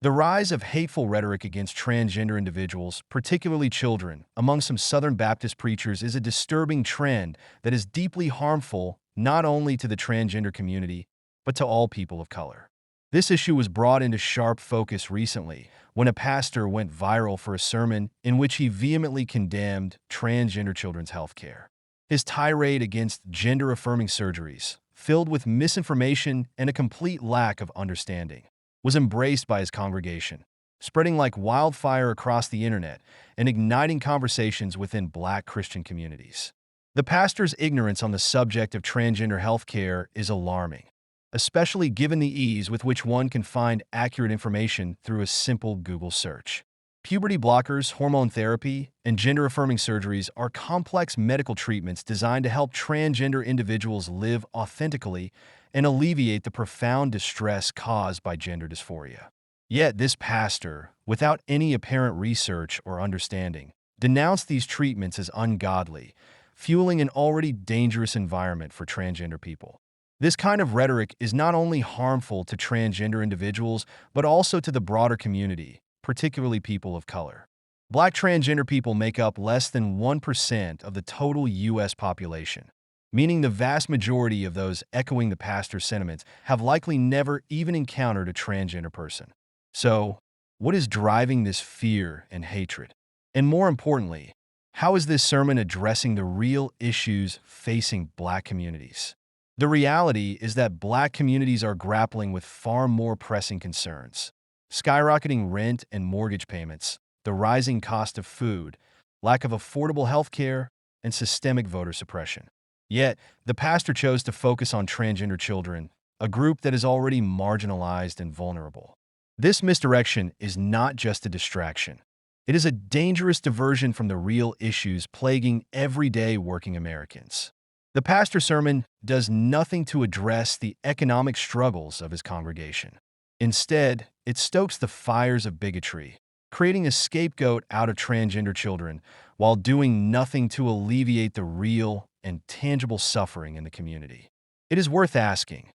The rise of hateful rhetoric against transgender individuals, particularly children, among some Southern Baptist preachers is a disturbing trend that is deeply harmful not only to the transgender community, but to all people of color. This issue was brought into sharp focus recently when a pastor went viral for a sermon in which he vehemently condemned transgender children's health care. His tirade against gender-affirming surgeries, filled with misinformation and a complete lack of understanding, was embraced by his congregation, spreading like wildfire across the internet and igniting conversations within Black Christian communities. The pastor's ignorance on the subject of transgender health care is alarming, especially given the ease with which one can find accurate information through a simple Google search. Puberty blockers, hormone therapy, and gender-affirming surgeries are complex medical treatments designed to help transgender individuals live authentically and alleviate the profound distress caused by gender dysphoria. Yet this pastor, without any apparent research or understanding, denounced these treatments as ungodly, fueling an already dangerous environment for transgender people. This kind of rhetoric is not only harmful to transgender individuals, but also to the broader community, particularly people of color. Black transgender people make up less than 1% of the total U.S. population, meaning the vast majority of those echoing the pastor's sentiments have likely never even encountered a transgender person. So, what is driving this fear and hatred? And more importantly, how is this sermon addressing the real issues facing Black communities? The reality is that Black communities are grappling with far more pressing concerns: skyrocketing rent and mortgage payments, the rising cost of food, lack of affordable health care, and systemic voter suppression. Yet, the pastor chose to focus on transgender children, a group that is already marginalized and vulnerable. This misdirection is not just a distraction. It is a dangerous diversion from the real issues plaguing everyday working Americans. The pastor's sermon does nothing to address the economic struggles of his congregation. Instead, it stokes the fires of bigotry, creating a scapegoat out of transgender children while doing nothing to alleviate the real and tangible suffering in the community. It is worth asking,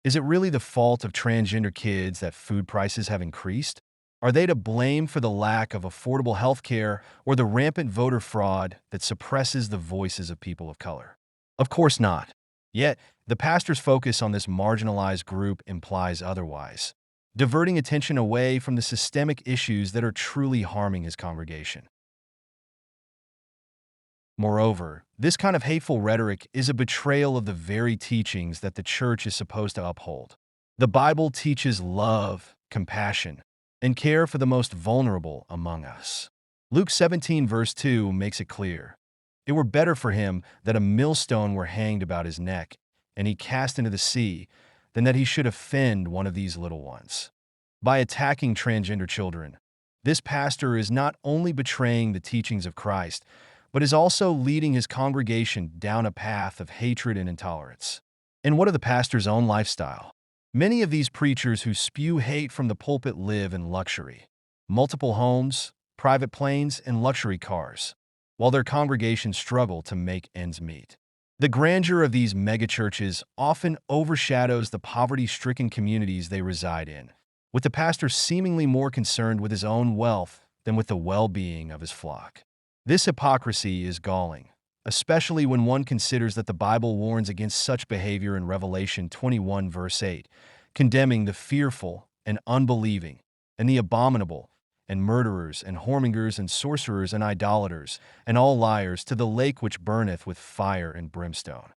is it really the fault of transgender kids that food prices have increased? Are they to blame for the lack of affordable health care or the rampant voter fraud that suppresses the voices of people of color? Of course not. Yet, the pastor's focus on this marginalized group implies otherwise, diverting attention away from the systemic issues that are truly harming his congregation. Moreover, this kind of hateful rhetoric is a betrayal of the very teachings that the church is supposed to uphold. The Bible teaches love, compassion, and care for the most vulnerable among us. Luke 17 verse 2 makes it clear: "It were better for him that a millstone were hanged about his neck, and he cast into the sea, than that he should offend one of these little ones." By attacking transgender children, this pastor is not only betraying the teachings of Christ, but is also leading his congregation down a path of hatred and intolerance. And what of the pastor's own lifestyle? Many of these preachers who spew hate from the pulpit live in luxury: multiple homes, private planes, and luxury cars, while their congregations struggle to make ends meet. The grandeur of these megachurches often overshadows the poverty-stricken communities they reside in, with the pastor seemingly more concerned with his own wealth than with the well-being of his flock. This hypocrisy is galling, especially when one considers that the Bible warns against such behavior in Revelation 21 verse 8, condemning the fearful and unbelieving, and the abominable, and murderers, and whoremongers, and sorcerers, and idolaters, and all liars to the lake which burneth with fire and brimstone.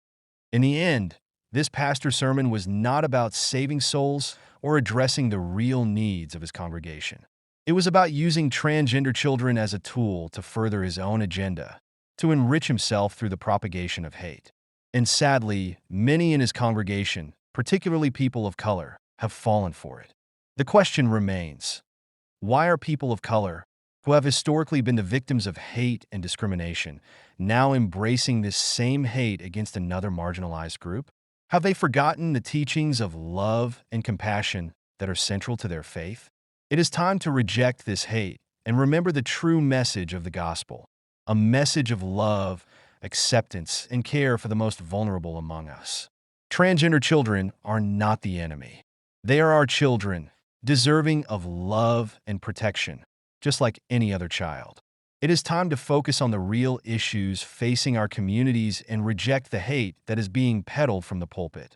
In the end, this pastor's sermon was not about saving souls or addressing the real needs of his congregation. It was about using transgender children as a tool to further his own agenda, to enrich himself through the propagation of hate. And sadly, many in his congregation, particularly people of color, have fallen for it. The question remains: why are people of color, who have historically been the victims of hate and discrimination, now embracing this same hate against another marginalized group? Have they forgotten the teachings of love and compassion that are central to their faith? It is time to reject this hate and remember the true message of the gospel, a message of love, acceptance, and care for the most vulnerable among us. Transgender children are not the enemy. They are our children, deserving of love and protection, just like any other child. It is time to focus on the real issues facing our communities and reject the hate that is being peddled from the pulpit.